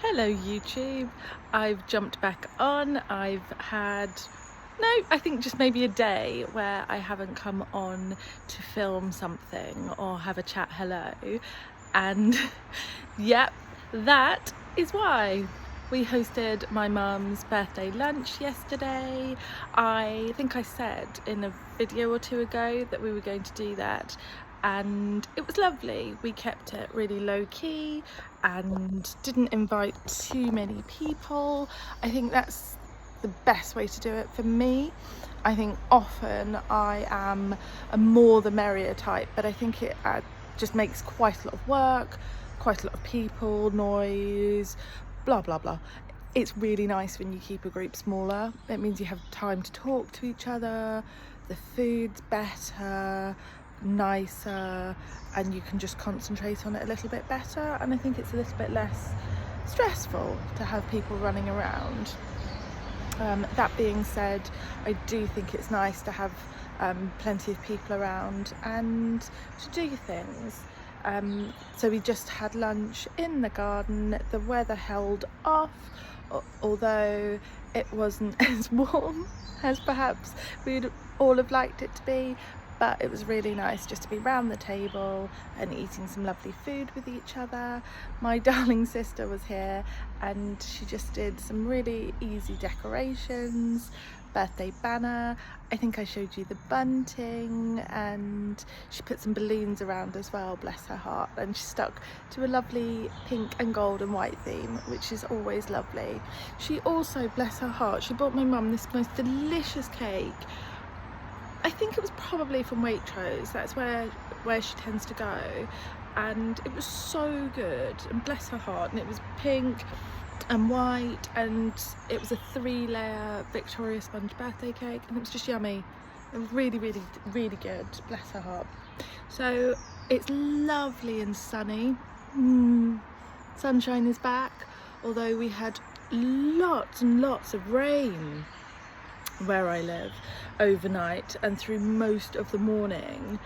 Hello YouTube, I've jumped back on. I think just maybe a day where I haven't come on to film something or have a chat hello, and yep, that is why. We hosted my mum's birthday lunch yesterday. I think I said in a video or two ago that we were going to do that, and it was lovely. We kept it really low key and didn't invite too many people. I think that's the best way to do it for me. I think often I am a more the merrier type, but I think it just makes quite a lot of work, quite a lot of people, noise, blah blah blah. It's really nice when you keep a group smaller. It means you have time to talk to each other, the food's better, nicer, and you can just concentrate on it a little bit better, and I think it's a little bit less stressful to have people running around. That being said, I do think it's nice to have plenty of people around and to do things. So we just had lunch in the garden. The weather held off, although it wasn't as warm as perhaps we'd all have liked it to be, but it was really nice just to be round the table and eating some lovely food with each other. My darling sister was here and she just did some really easy decorations, birthday banner. I think I showed you the bunting, and she put some balloons around as well, bless her heart, and she stuck to a lovely pink and gold and white theme, which is always lovely. She also, bless her heart, she bought my mum this most delicious cake. I think it was probably from Waitrose, that's where she tends to go, and it was so good, and bless her heart, and it was pink and white, and it was a 3-layer Victoria sponge birthday cake, and it was just yummy. It was really really good, bless her heart. So it's lovely and sunny. Sunshine is back, although we had lots and lots of rain where I live overnight and through most of the morning.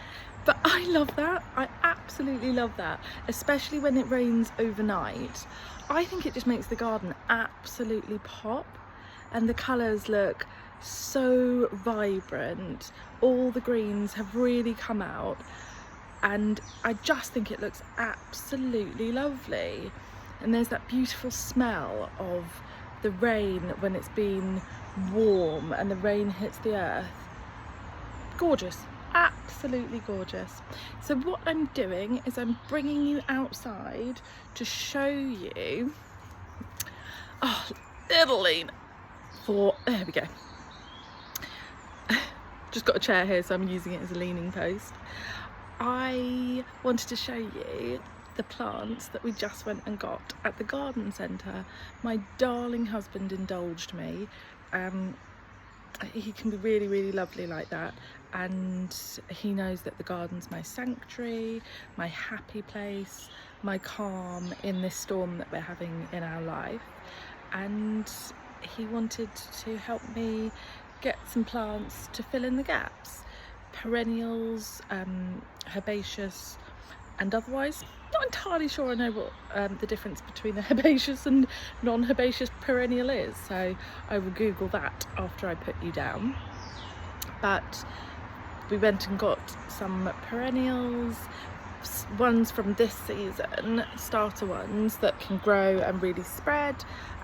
But I love that. I absolutely love that, especially when it rains overnight. I think it just makes the garden absolutely pop, and the colours look so vibrant. All the greens have really come out, and I just think it looks absolutely lovely. And there's that beautiful smell of the rain when it's been warm and the rain hits the earth. Gorgeous, absolutely gorgeous. So what I'm doing is I'm bringing you outside to show you, little lean for, there we go. Just got a chair here, so I'm using it as a leaning post. I wanted to show you the plants that we just went and got at the garden centre. My darling husband indulged me. He can be really lovely like that, and he knows that the garden's my sanctuary, my happy place, my calm in this storm that we're having in our life, and he wanted to help me get some plants to fill in the gaps. Perennials, herbaceous and otherwise. Not entirely sure I know what the difference between a herbaceous and non-herbaceous perennial is, so I will Google that after I put you down. But we went and got some perennials, ones from this season, starter ones that can grow and really spread.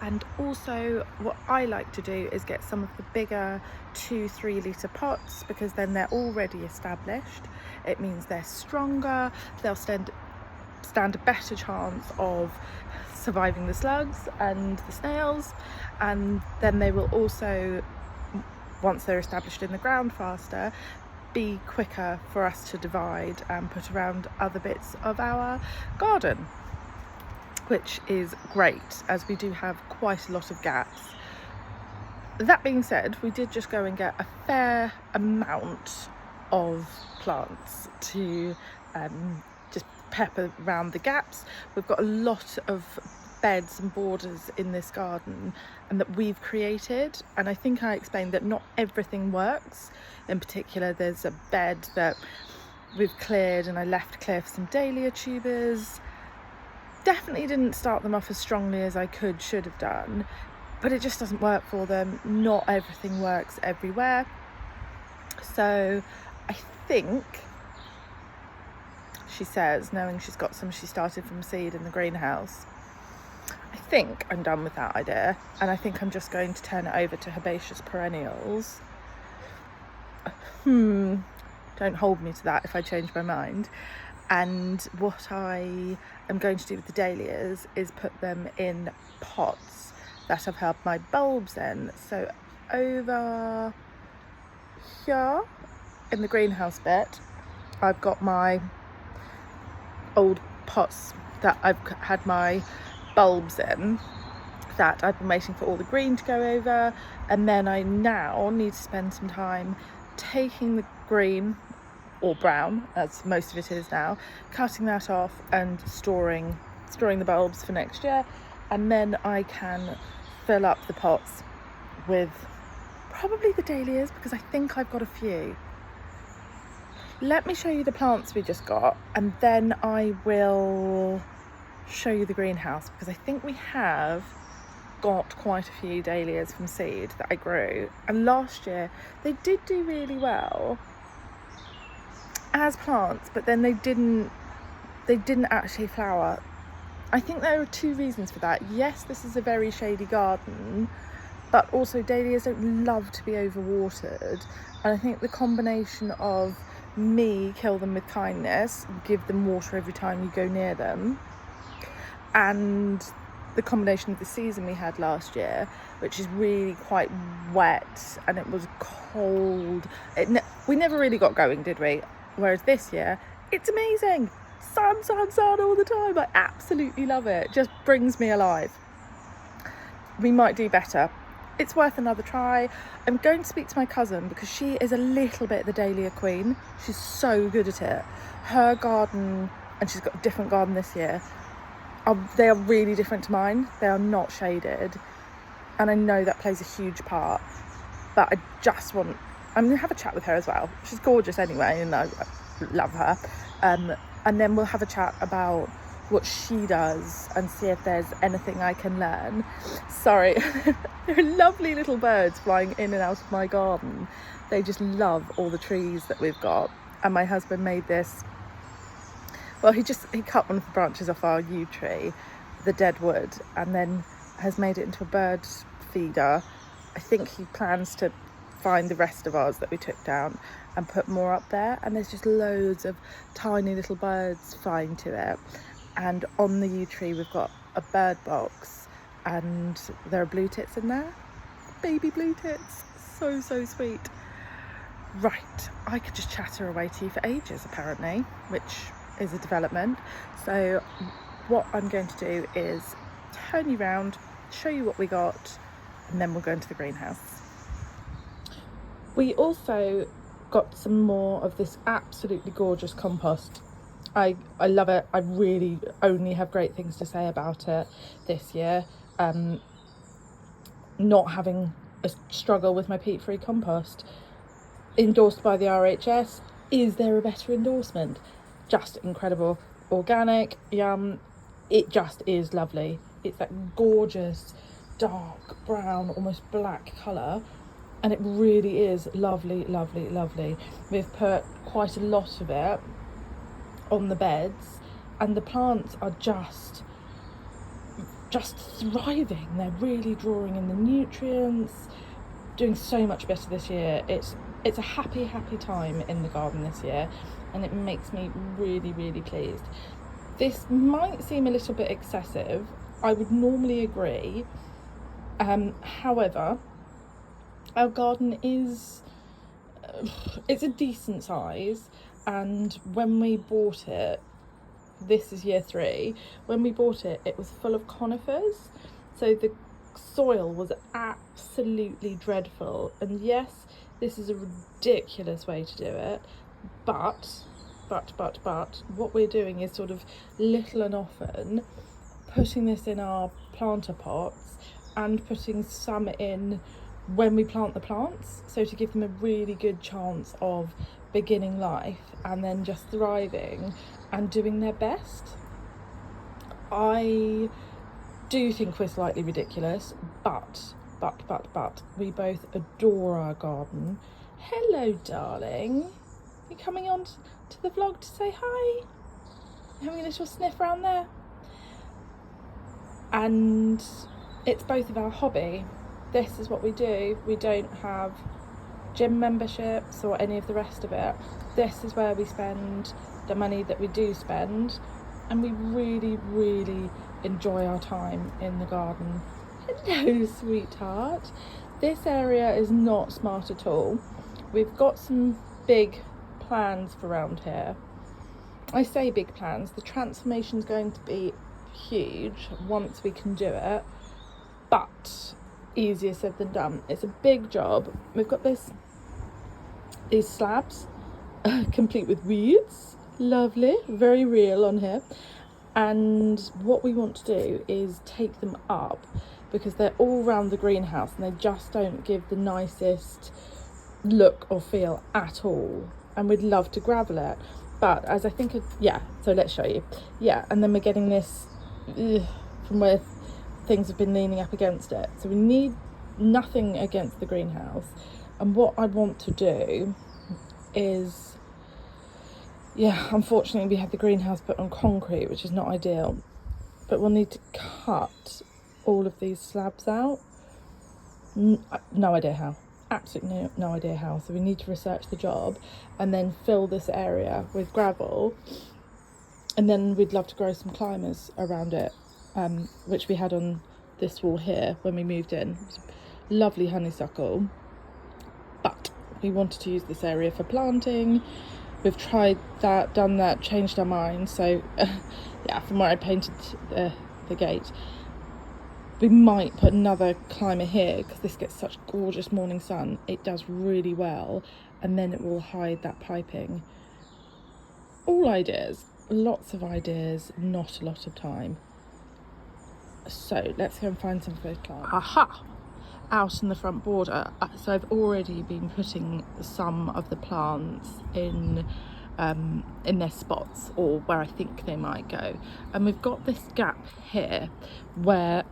And also what I like to do is get some of the bigger 2-3 litre pots, because then they're already established. It means they're stronger, they'll stand a better chance of surviving the slugs and the snails, and then they will also, once they're established in the ground faster, be quicker for us to divide and put around other bits of our garden, which is great as we do have quite a lot of gaps. That being said, we did just go and get a fair amount of plants to just pepper around the gaps. We've got a lot of beds and borders in this garden and that we've created, and I think I explained that not everything works. In particular, there's a bed that we've cleared and I left clear for some dahlia tubers. definitely didn't start them off as strongly as I should have done, but it just doesn't work for them. Not everything works everywhere. So I think, she says, knowing she's got some she started from seed in the greenhouse, I think I'm done with that idea, and I think I'm just going to turn it over to herbaceous perennials. Don't hold me to that if I change my mind. And what I am going to do with the dahlias is put them in pots that I've held my bulbs in. So over here in the greenhouse bit, I've got my old pots that I've had my bulbs in, that I've been waiting for all the green to go over, and then I now need to spend some time taking the green, or brown as most of it is now, cutting that off and storing the bulbs for next year, and then I can fill up the pots with probably the dahlias, because I think I've got a few. Let me show you the plants we just got, and then I will show you the greenhouse, because I think we have got quite a few dahlias from seed that I grew, and last year they did do really well as plants, but then they didn't actually flower. I think there are two reasons for that. Yes, this is a very shady garden, but also dahlias don't love to be overwatered, and I think the combination of me kill them with kindness, give them water every time you go near them, and the combination of the season we had last year, which is really quite wet and it was cold, we never really got going, did we? Whereas this year, it's amazing. Sun all the time. I absolutely love it. Just brings me alive. We might do better. It's worth another try. I'm going to speak to my cousin, because she is a little bit the dahlia queen. She's so good at it. Her garden, and she's got a different garden this year, they are really different to mine. They are not shaded, and I know that plays a huge part, but I'm going to have a chat with her as well. She's gorgeous anyway, and I love her. And then we'll have a chat about what she does and see if there's anything I can learn. Sorry, there are lovely little birds flying in and out of my garden. They just love all the trees that we've got. And my husband made this, well, he cut one of the branches off our yew tree, the dead wood, and then has made it into a bird feeder. I think he plans to find the rest of ours that we took down and put more up there, and there's just loads of tiny little birds flying to it. And on the yew tree we've got a bird box, and there are blue tits in there, baby blue tits, so sweet. Right, I could just chatter away to you for ages apparently, which is a development. So what I'm going to do is turn you round, show you what we got, and then we'll go into the greenhouse. We also got some more of this absolutely gorgeous compost. I love it. I really only have great things to say about it this year. Not having a struggle with my peat-free compost. Endorsed by the RHS. Is there a better endorsement? Just incredible. Organic, yum. It just is lovely. It's that gorgeous dark brown, almost black colour, and it really is lovely. We've put quite a lot of it on the beds, and the plants are just thriving. They're really drawing in the nutrients, doing so much better this year. It's a happy time in the garden this year, and it makes me really pleased. This might seem a little bit excessive, I would normally agree. However, our garden is it's a decent size, and when we bought it, this is year 3, when we bought it, it was full of conifers, so the soil was absolutely dreadful. And yes, this is a ridiculous way to do it, but what we're doing is sort of little and often putting this in our planter pots and putting some in when we plant the plants, so to give them a really good chance of beginning life and then just thriving and doing their best. I do think we're slightly ridiculous, but we both adore our garden. Hello, darling. You coming on to the vlog to say hi? You having a little sniff around there? And it's both of our hobby. This is what we do. We don't have gym memberships or any of the rest of it. This is where we spend the money that we do spend, and we really enjoy our time in the garden. Hello, sweetheart. This area is not smart at all. We've got some big plans for around here. I say big plans, the transformation's going to be huge once we can do it, but easier said than done. It's a big job. We've got these slabs complete with weeds. Lovely, very real on here. And what we want to do is take them up, because they're all around the greenhouse and they just don't give the nicest look or feel at all. And we'd love to gravel it, but as I think, so let's show you. Yeah, and then we're getting this from where things have been leaning up against it. So we need nothing against the greenhouse. And what I want to do is, unfortunately we had the greenhouse put on concrete, which is not ideal, but we'll need to cut all of these slabs out. No idea how, absolutely no idea how. So we need to research the job and then fill this area with gravel, and then we'd love to grow some climbers around it, which we had on this wall here when we moved in. Lovely honeysuckle, but we wanted to use this area for planting. We've tried that, done that, changed our minds. So from where I painted the gate, we might put another climber here, because this gets such gorgeous morning sun. It does really well, and then it will hide that piping. All ideas, lots of ideas, not a lot of time. So let's go and find some of those climbers. Aha! Out in the front border. So I've already been putting some of the plants in their spots, or where I think they might go. And we've got this gap here where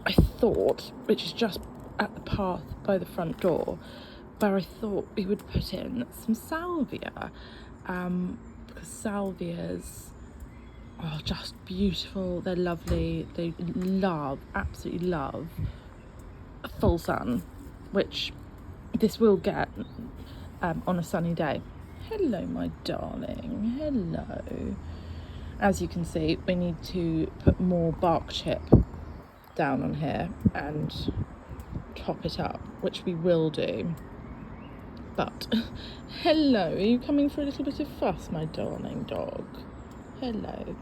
I thought, which is just at the path by the front door, where I thought we would put in some salvia, because salvias are just beautiful. They're lovely. They absolutely love full sun, which this will get on a sunny day. Hello, my darling. Hello. As you can see, we need to put more bark chip down on here and top it up, which we will do. But hello, are you coming for a little bit of fuss, my darling dog? Hello.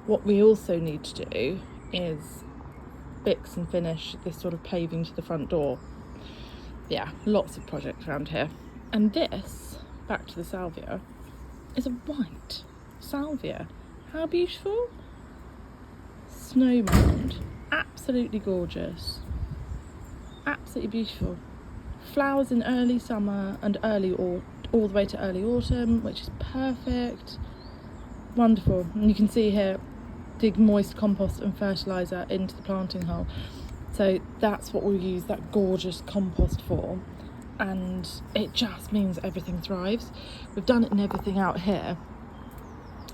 What we also need to do is fix and finish this sort of paving to the front door. Yeah, lots of projects around here. And this, back to the salvia, is a white salvia. How beautiful. Snow mound. Absolutely gorgeous. Absolutely beautiful. Flowers in early summer and all the way to early autumn, which is perfect. Wonderful. And you can see here, dig moist compost and fertiliser into the planting hole. So that's what we'll use that gorgeous compost for, and it just means everything thrives. We've done it in everything out here,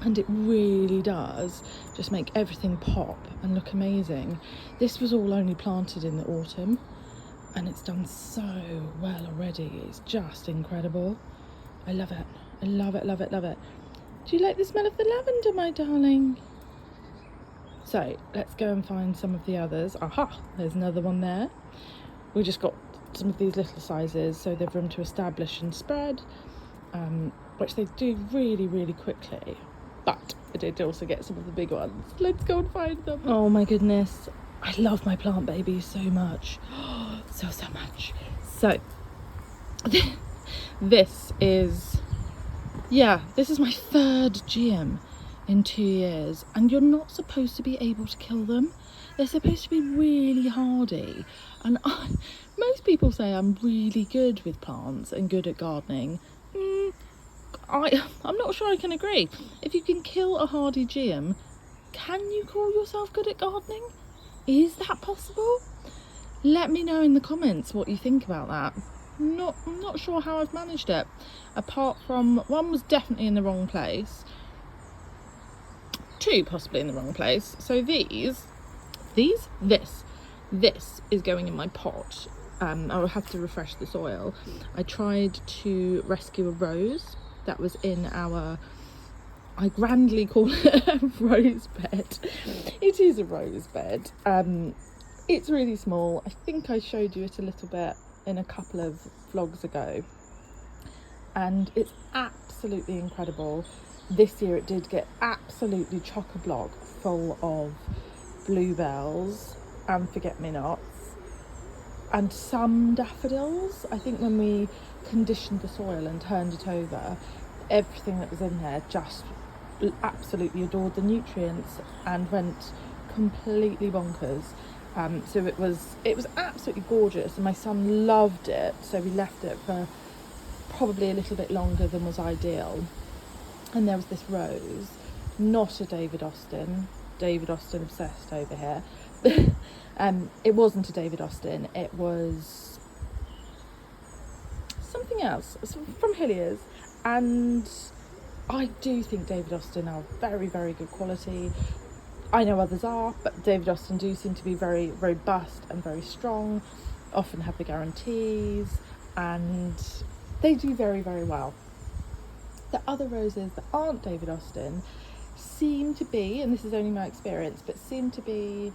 and it really does just make everything pop and look amazing. This was all only planted in the autumn, and it's done so well already. It's just incredible. I love it. I love it, love it, love it. Do you like the smell of the lavender, my darling? So let's go and find some of the others. Aha, there's another one there. We just got some of these little sizes, so they've room to establish and spread, which they do really quickly. But I did also get some of the big ones. Let's go and find them. Oh my goodness, I love my plant babies so much. So much. So this is my third GM in 2 years, and you're not supposed to be able to kill them. They're supposed to be really hardy, and most people say I'm really good with plants and good at gardening. I'm not sure I can agree. If you can kill a hardy GM, Can you call yourself good at gardening? Is that possible? Let me know in the comments what you think about that. I'm not sure how I've managed it, apart from one was definitely in the wrong place, two possibly in the wrong place. So this is going in my pot. I'll have to refresh the soil. I tried to rescue a rose that was in our, I grandly call it a rose bed. It is a rose bed. It's really small. I think I showed you it a little bit in a couple of vlogs ago, and it's absolutely incredible. This year it did get absolutely chock-a-block full of bluebells and forget-me-nots and some daffodils. I think when we conditioned the soil and turned it over, everything that was in there just absolutely adored the nutrients and went completely bonkers. So it was absolutely gorgeous, and my son loved it, so we left it for probably a little bit longer than was ideal. And there was this rose, not a David Austin obsessed over here. It wasn't a David Austin, it was something else from Hilliers, and I do think David Austin are very, very good quality. I know others are, but David Austin do seem to be very robust and very strong, often have the guarantees, and they do very, very well. The other roses that aren't David Austin seem to be, and this is only my experience, but seem to be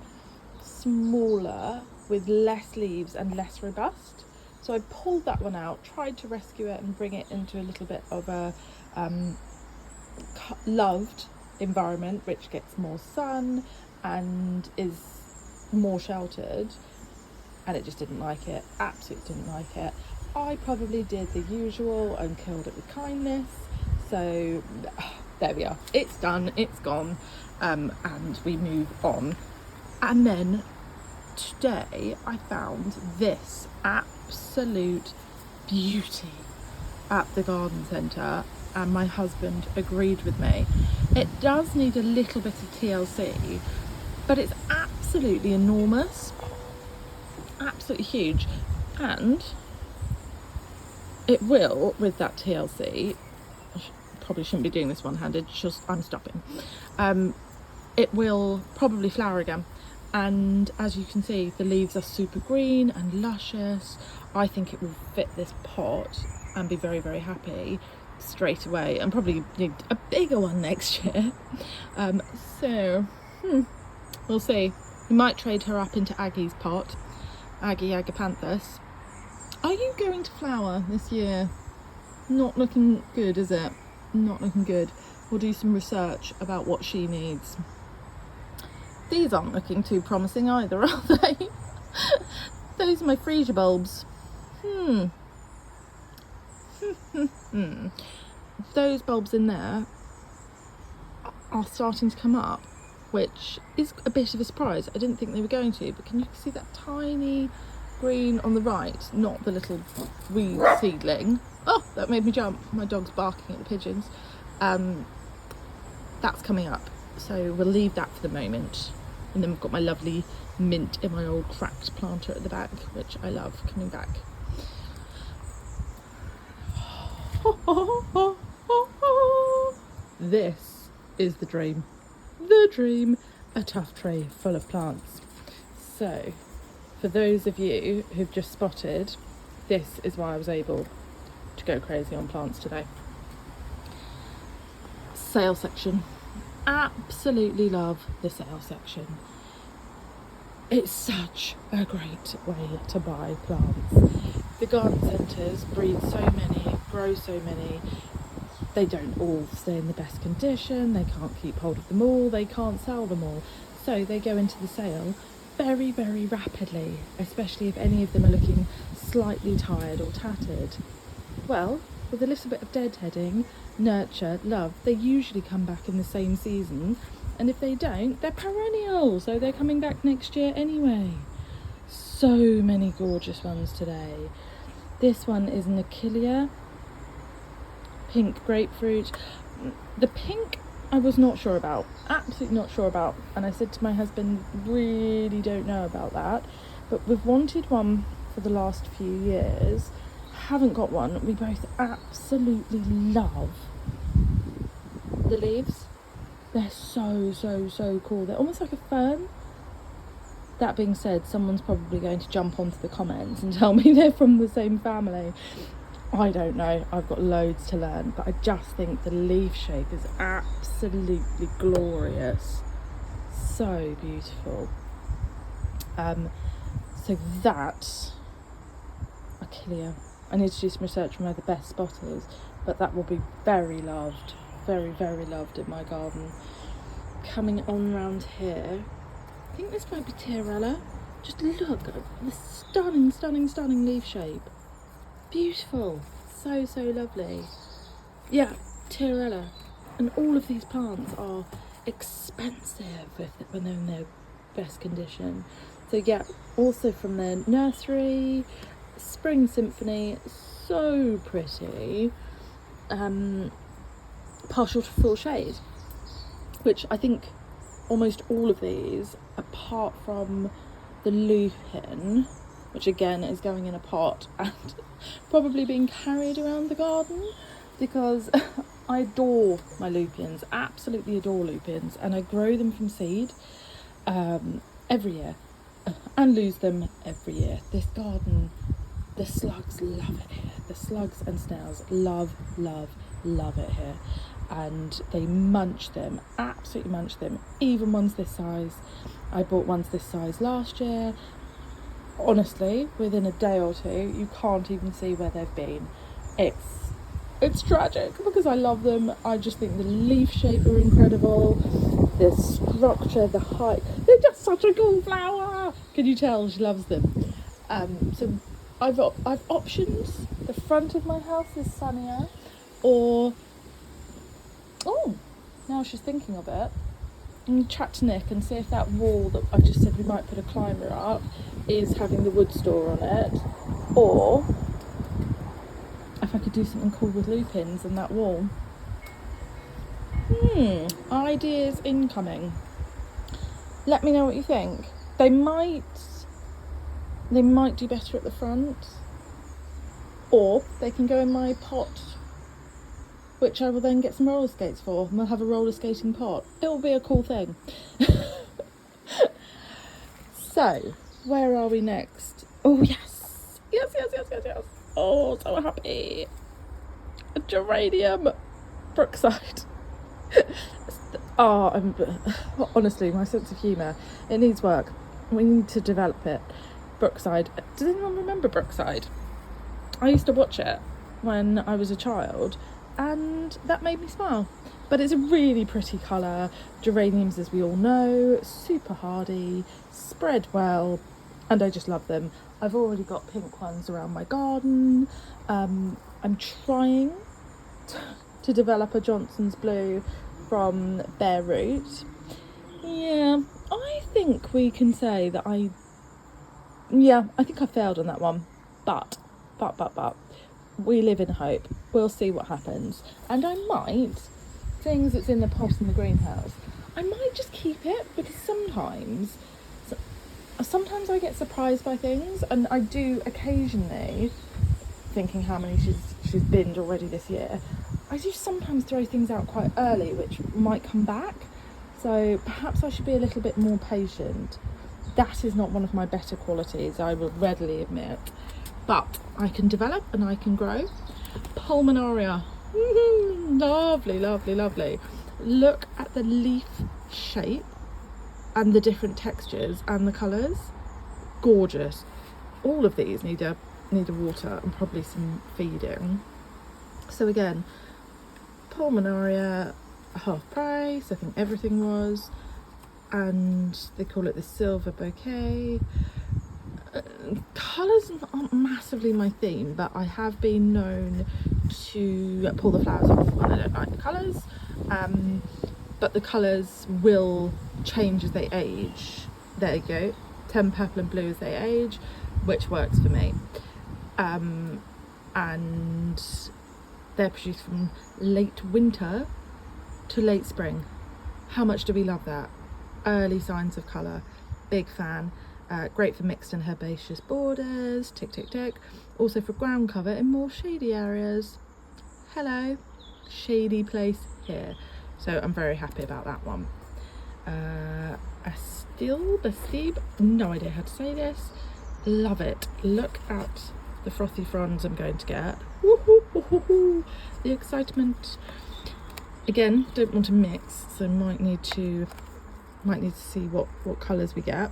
smaller with less leaves and less robust. So I pulled that one out, tried to rescue it and bring it into a little bit of a loved environment which gets more sun and is more sheltered, and it just didn't like it, absolutely didn't like it. I probably did the usual and killed it with kindness. So there we are, it's done, it's gone, and we move on. And then today I found this absolute beauty at the garden centre, and my husband agreed with me. It does need a little bit of TLC, but it's absolutely enormous, absolutely huge, and it will, with that TLC, probably shouldn't be doing this one-handed, just I'm stopping, it will probably flower again. And as you can see, the leaves are super green and luscious. I think it will fit this pot and be very, very happy straight away, and probably need a bigger one next year. So we'll see. We might trade her up into Aggie's pot, Aggie Agapanthus. Are you going to flower this year? Not looking good, is it? Not looking good. We'll do some research about what she needs. These aren't looking too promising either, are they? Those are my freesia bulbs. Those bulbs in there are starting to come up, which is a bit of a surprise. I didn't think they were going to, but can you see that tiny green on the right? Not the little weed seedling. Oh, that made me jump. My dog's barking at the pigeons. That's coming up, so we'll leave that for the moment. And then we've got my lovely mint in my old cracked planter at the back, which I love coming back. This is the dream. The dream, a tough tray full of plants. So, for those of you who've just spotted, this is why I was able to go crazy on plants today. Sale section. Absolutely love the sale section. It's such a great way to buy plants. The garden centres breed so many, grow so many. They don't all stay in the best condition, they can't keep hold of them all, they can't sell them all. So they go into the sale very, very rapidly, especially if any of them are looking slightly tired or tattered. Well, with a little bit of deadheading, nurture, love, they usually come back in the same season, and if they don't, they're perennial, so they're coming back next year anyway. So many gorgeous ones today. This one is an Achillea, pink grapefruit. The pink I was not sure about, absolutely not sure about, and I said to my husband, really don't know about that, but we've wanted one for the last few years, haven't got one. We both absolutely love the leaves. They're so cool. They're almost like a fern. That being said, someone's probably going to jump onto the comments and tell me they're from the same family. I don't know, I've got loads to learn, but I just think the leaf shape is absolutely glorious. So beautiful. So that, Achillea, I need to do some research on where the best spot is, but that will be very loved, very loved in my garden. Coming on round here, I think this might be Tiarella. Just look at the stunning leaf shape. Beautiful, so lovely. Yeah, Tiarella. And all of these plants are expensive when they're in their best condition. So yeah, also from their nursery, Spring Symphony, so pretty. Partial to full shade, which I think almost all of these, apart from the lupin, which again is going in a pot and probably being carried around the garden, because I adore my lupins, absolutely adore lupins, and I grow them from seed every year and lose them every year. This garden, the slugs love it here. The slugs and snails love it here, and they munch them, absolutely munch them, even ones this size. I bought ones this size last year. Honestly, within a day or two, you can't even see where they've been. It's tragic because I love them. I just think the leaf shape are incredible, the structure, the height. They're just such a cool flower. Can you tell she loves them? So I've options. The front of my house is sunnier, or now she's thinking of it. I'm going to chat to Nick and see if that wall that I've just said we might put a climber up is having the wood store on it, or if I could do something cool with lupins in that wall. Ideas incoming. Let me know what you think. They might do better at the front, or they can go in my pot, which I will then get some roller skates for, and we'll have a roller skating pot. It will be a cool thing. So, where are we next? Oh, yes. Oh, so happy. A geranium. Brookside. Honestly, my sense of humour, it needs work. We need to develop it. Brookside. Does anyone remember Brookside? I used to watch it when I was a child, and that made me smile. But it's a really pretty colour. Geraniums, as we all know, super hardy, spread well, and I just love them. I've already got pink ones around my garden. I'm trying to develop a Johnson's Blue from bare root. Yeah, I think we can say that I think I failed on that one, but we live in hope. We'll see what happens. And I might, seeing as it's in the pot in the greenhouse, I might just keep it, because sometimes I get surprised by things, and I do occasionally, thinking how many she's binned already this year, I do sometimes throw things out quite early which might come back, so perhaps I should be a little bit more patient. That is not one of my better qualities, I will readily admit, but I can develop and I can grow. Pulmonaria, lovely. Look at the leaf shape and the different textures and the colours. Gorgeous. All of these need a water and probably some feeding. So again, Pulmonaria, half price, I think everything was, and they call it the silver bouquet. Colours aren't massively my theme, but I have been known to pull the flowers off when I don't like the colours, but the colours will change as they age. There you go, 10 purple and blue as they age, which works for me. And they're produced from late winter to late spring. How much do we love that? Early signs of colour, big fan. Great for mixed and herbaceous borders, tick tick tick. Also for ground cover in more shady areas. Hello, shady place here. So I'm very happy about that one. Bastille, no idea how to say this. Love it. Look at the frothy fronds I'm going to get. Woo-hoo-hoo-hoo-hoo. The excitement. Again, don't want to mix, so might need to see what colours we get.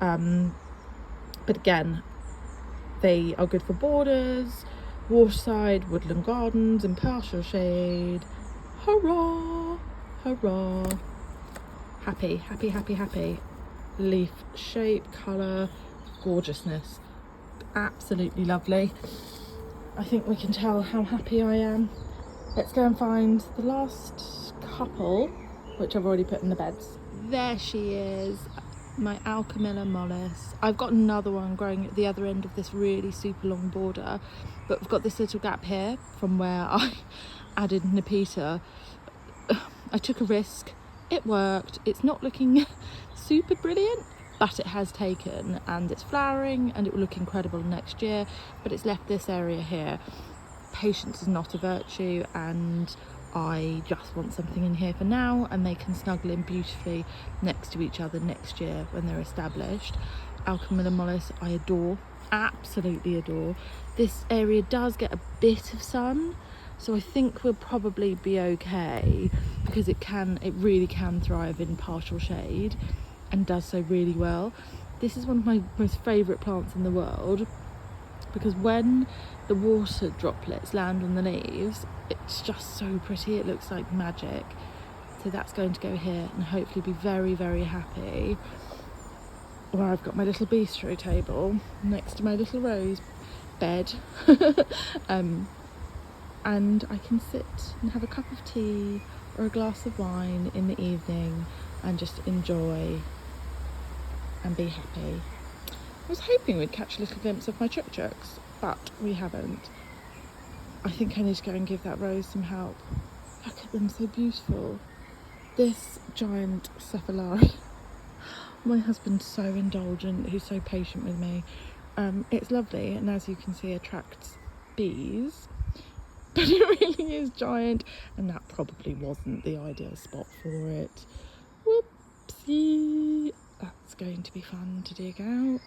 But again, they are good for borders, waterside, woodland gardens, in partial shade. Hurrah! Hurrah! Happy, happy, happy, happy. Leaf shape, colour, gorgeousness. Absolutely lovely. I think we can tell how happy I am. Let's go and find the last couple, which I've already put in the beds. There she is, my Alchemilla mollis. I've got another one growing at the other end of this really super long border, but we've got this little gap here from where I added Nepeta. I took a risk, it worked. It's not looking super brilliant, but it has taken, and it's flowering and it will look incredible next year, but it's left this area here. Patience is not a virtue, and I just want something in here for now, and they can snuggle in beautifully next to each other next year when they're established. Alchemilla mollis I adore, absolutely adore. This area does get a bit of sun, so I think we'll probably be okay, because it really can thrive in partial shade and does so really well. This is one of my most favourite plants in the world, because when the water droplets land on the leaves, it's just so pretty, it looks like magic. So that's going to go here and hopefully be very, very happy. Where I've got my little bistro table next to my little rose bed. And I can sit and have a cup of tea or a glass of wine in the evening and just enjoy and be happy. I was hoping we'd catch a little glimpse of my chuk-chuks, but we haven't. I think I need to go and give that rose some help. Look at them, so beautiful. This giant cephalari. My husband's so indulgent, he's so patient with me. It's lovely, and as you can see, attracts bees. But it really is giant, and that probably wasn't the ideal spot for it. Whoopsie. That's going to be fun to dig out.